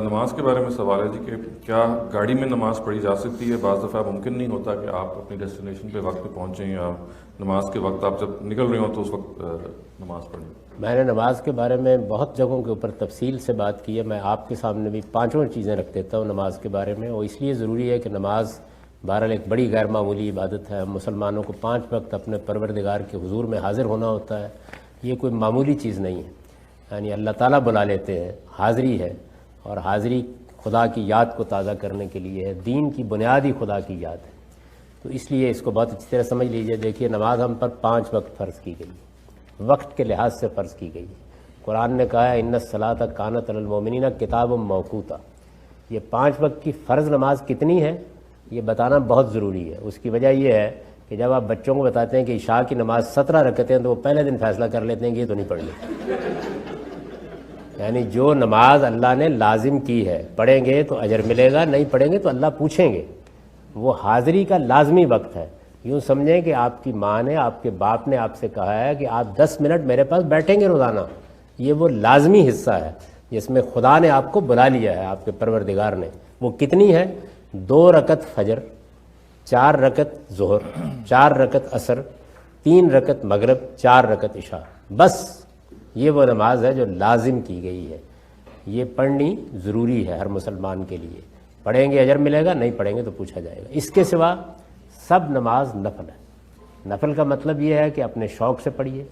نماز کے بارے میں سوال ہے جی کہ کیا گاڑی میں نماز پڑھی جا سکتی ہے؟ بعض دفعہ ممکن نہیں ہوتا کہ آپ اپنی ڈیسٹینیشن پہ وقت پہ پہنچیں، یا نماز کے وقت آپ جب نکل رہے ہوں تو اس وقت نماز پڑھیں۔ میں نے نماز کے بارے میں بہت جگہوں کے اوپر تفصیل سے بات کی ہے۔ میں آپ کے سامنے بھی پانچوں چیزیں رکھ دیتا ہوں نماز کے بارے میں، اور اس لیے ضروری ہے کہ نماز بہرحال ایک بڑی غیر معمولی عبادت ہے۔ ہم مسلمانوں کو 5 وقت اپنے پروردگار کے حضور میں حاضر ہونا ہوتا ہے، یہ کوئی معمولی چیز نہیں ہے۔ یعنی اللہ تعالیٰ بلا لیتے ہیں، حاضری ہے، اور حاضری خدا کی یاد کو تازہ کرنے کے لیے ہے۔ دین کی بنیاد ہی خدا کی یاد ہے، تو اس لیے اس کو بہت اچھی طرح سمجھ لیجئے۔ دیکھیے، نماز ہم پر 5 وقت فرض کی گئی ہے، وقت کے لحاظ سے فرض کی گئی ہے۔ قرآن نے کہا ہے ان الصلاۃ کانت علی المؤمنین کتابا موقوتا۔ یہ 5 وقت کی فرض نماز کتنی ہے یہ بتانا بہت ضروری ہے۔ اس کی وجہ یہ ہے کہ جب آپ بچوں کو بتاتے ہیں کہ عشاء کی نماز 17 رکعتیں ہیں تو وہ پہلے دن فیصلہ کر لیتے ہیں کہ یہ تو نہیں پڑھنی۔ یعنی جو نماز اللہ نے لازم کی ہے، پڑھیں گے تو اجر ملے گا، نہیں پڑھیں گے تو اللہ پوچھیں گے۔ وہ حاضری کا لازمی وقت ہے۔ یوں سمجھیں کہ آپ کی ماں نے، آپ کے باپ نے آپ سے کہا ہے کہ آپ 10 منٹ میرے پاس بیٹھیں گے روزانہ، یہ وہ لازمی حصہ ہے جس میں خدا نے آپ کو بلا لیا ہے، آپ کے پروردگار نے۔ وہ کتنی ہے؟ 2 رکعت فجر، 4 رکعت ظہر، 4 رکعت عصر، 3 رکعت مغرب، 4 رکعت عشاء، بس یہ وہ نماز ہے جو لازم کی گئی ہے۔ یہ پڑھنی ضروری ہے ہر مسلمان کے لیے۔ پڑھیں گے اجر ملے گا، نہیں پڑھیں گے تو پوچھا جائے گا۔ اس کے سوا سب نماز نفل ہے۔ نفل کا مطلب یہ ہے کہ اپنے شوق سے پڑھیے،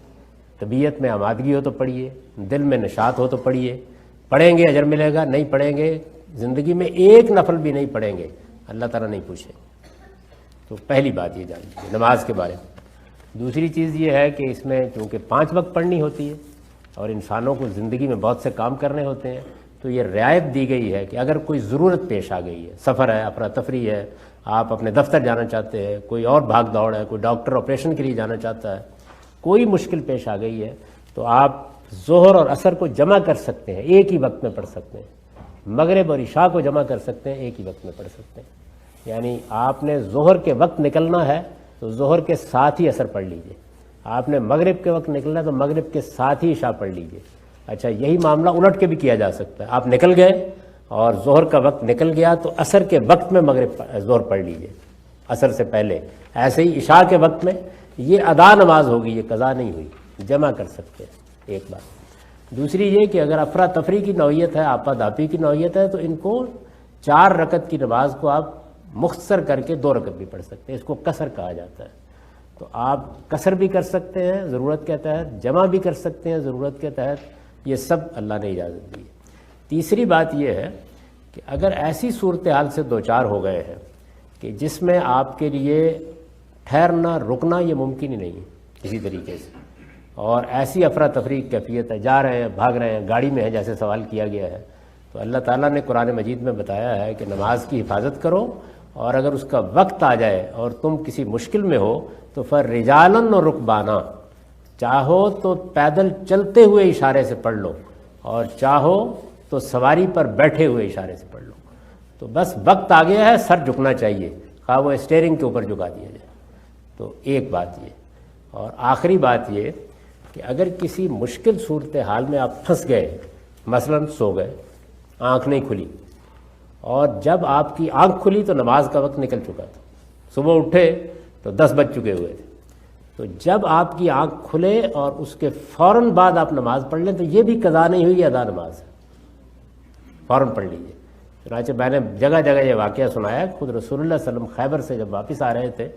طبیعت میں آمادگی ہو تو پڑھیے، دل میں نشاط ہو تو پڑھیے۔ پڑھیں گے اجر ملے گا، نہیں پڑھیں گے، زندگی میں ایک نفل بھی نہیں پڑھیں گے، اللہ تعالیٰ نہیں پوچھے۔ تو پہلی بات یہ جان لیجیے نماز کے بارے میں۔ دوسری چیز یہ ہے کہ اس میں چونکہ 5 وقت پڑھنی ہوتی ہے اور انسانوں کو زندگی میں بہت سے کام کرنے ہوتے ہیں، تو یہ رعایت دی گئی ہے کہ اگر کوئی ضرورت پیش آ گئی ہے، سفر ہے، افراتفری ہے، آپ اپنے دفتر جانا چاہتے ہیں، کوئی اور بھاگ دوڑ ہے، کوئی ڈاکٹر آپریشن کے لیے جانا چاہتا ہے، کوئی مشکل پیش آ گئی ہے، تو آپ ظہر اور عصر کو جمع کر سکتے ہیں، ایک ہی وقت میں پڑھ سکتے ہیں۔ مغرب اور عشاء کو جمع کر سکتے ہیں، ایک ہی وقت میں پڑھ سکتے ہیں۔ یعنی آپ نے ظہر کے وقت نکلنا ہے تو ظہر کے ساتھ ہی عصر پڑھ لیجئے، آپ نے مغرب کے وقت نکلنا ہے تو مغرب کے ساتھ ہی عشاء پڑھ لیجئے۔ اچھا، یہی معاملہ الٹ کے بھی کیا جا سکتا ہے۔ آپ نکل گئے اور ظہر کا وقت نکل گیا تو عصر کے وقت میں ظہر پڑھ لیجئے، عصر سے پہلے۔ ایسے ہی عشاء کے وقت میں یہ ادا نماز ہوگی، یہ قضا نہیں ہوئی، جمع کر سکتے ہیں، ایک بات۔ دوسری یہ کہ اگر افراتفری کی نوعیت ہے، آپا دھاپی کی نوعیت ہے، تو ان کو 4 رکعت کی نماز کو آپ مختصر کر کے 2 رکعت بھی پڑھ سکتے ہیں، اس کو قصر کہا جاتا ہے۔ تو آپ قصر بھی کر سکتے ہیں ضرورت کے تحت، جمع بھی کر سکتے ہیں ضرورت کے تحت، یہ سب اللہ نے اجازت دی ہے۔ تیسری بات یہ ہے کہ اگر ایسی صورتحال سے دوچار ہو گئے ہیں کہ جس میں آپ کے لیے ٹھہرنا رکنا یہ ممکن ہی نہیں ہے کسی طریقے سے، اور ایسی افراتفری کیفیت ہے، جا رہے ہیں، بھاگ رہے ہیں، گاڑی میں ہے جیسے سوال کیا گیا ہے، تو اللہ تعالیٰ نے قرآن مجید میں بتایا ہے کہ نماز کی حفاظت کرو، اور اگر اس کا وقت آ جائے اور تم کسی مشکل میں ہو تو فَرِجَالًا وَرُكْبَانًا، چاہو تو پیدل چلتے ہوئے اشارے سے پڑھ لو، اور چاہو تو سواری پر بیٹھے ہوئے اشارے سے پڑھ لو۔ تو بس وقت آ گیا ہے، سر جھکنا چاہیے، خواہ وہ اسٹیئرنگ کے اوپر جھکا دیا جائے۔ تو ایک بات یہ، اور آخری بات یہ کہ اگر کسی مشکل صورتحال میں آپ پھنس گئے، مثلا سو گئے، آنکھ نہیں کھلی، اور جب آپ کی آنکھ کھلی تو نماز کا وقت نکل چکا تھا، صبح اٹھے تو 10 بج چکے ہوئے تھے، تو جب آپ کی آنکھ کھلے اور اس کے فوراً بعد آپ نماز پڑھ لیں تو یہ بھی قضا نہیں ہوئی، یہ ادا نماز ہے، فوراً پڑھ لیجیے۔ چنانچہ میں نے جگہ جگہ یہ واقعہ سنایا، خود رسول اللہ صلی اللہ علیہ وسلم خیبر سے جب واپس آ رہے تھے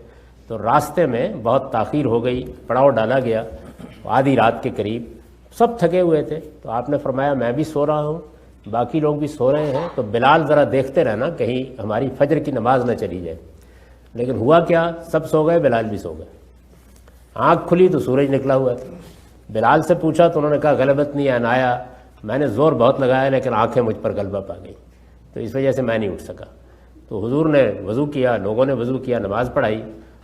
تو راستے میں بہت تاخیر ہو گئی، پڑاؤ ڈالا گیا آدھی رات کے قریب، سب تھکے ہوئے تھے، تو آپ نے فرمایا میں بھی سو رہا ہوں، باقی لوگ بھی سو رہے ہیں، تو بلال ذرا دیکھتے رہنا کہیں ہماری فجر کی نماز نہ چلی جائے۔ لیکن ہوا کیا، سب سو گئے، بلال بھی سو گئے۔ آنکھ کھلی تو سورج نکلا ہوا تھا۔ بلال سے پوچھا تو انہوں نے کہا غلبت نہیں عنایا، میں نے زور بہت لگایا لیکن آنکھیں مجھ پر غلبہ پا گئی، تو اس وجہ سے میں نہیں اٹھ سکا۔ تو حضور نے وضو کیا، لوگوں نے وضو کیا، نماز پڑھائی،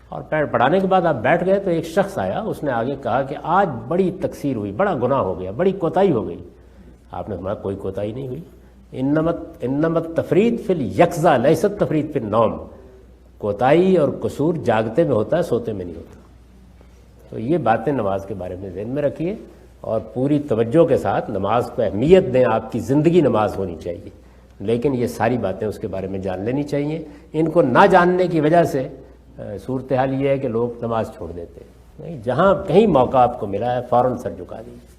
اور پڑھانے کے بعد آپ بیٹھ گئے تو ایک شخص آیا، اس نے آگے کہا کہ آج بڑی تقصیر ہوئی، بڑا گناہ ہو گیا، بڑی کوتاہی ہو گئی۔ آپ نے فرمایا کوئی کوتاہی نہیں ہوئی، انما التفریط فی الیقظہ لیست التفریط فی النوم، کوتاہی اور قصور جاگتے میں ہوتا ہے، سوتے میں نہیں ہوتا۔ تو یہ باتیں نماز کے بارے میں ذہن میں رکھیے، اور پوری توجہ کے ساتھ نماز کو اہمیت دیں، آپ کی زندگی نماز ہونی چاہیے۔ لیکن یہ ساری باتیں اس کے بارے میں جان لینی چاہیے. ان کو نہ جاننے کی وجہ سے صورتحال یہ ہے کہ لوگ نماز چھوڑ دیتے ہیں. نہیں، جہاں کہیں موقع آپ کو ملا ہے فوراً سر جھکا دیجیے.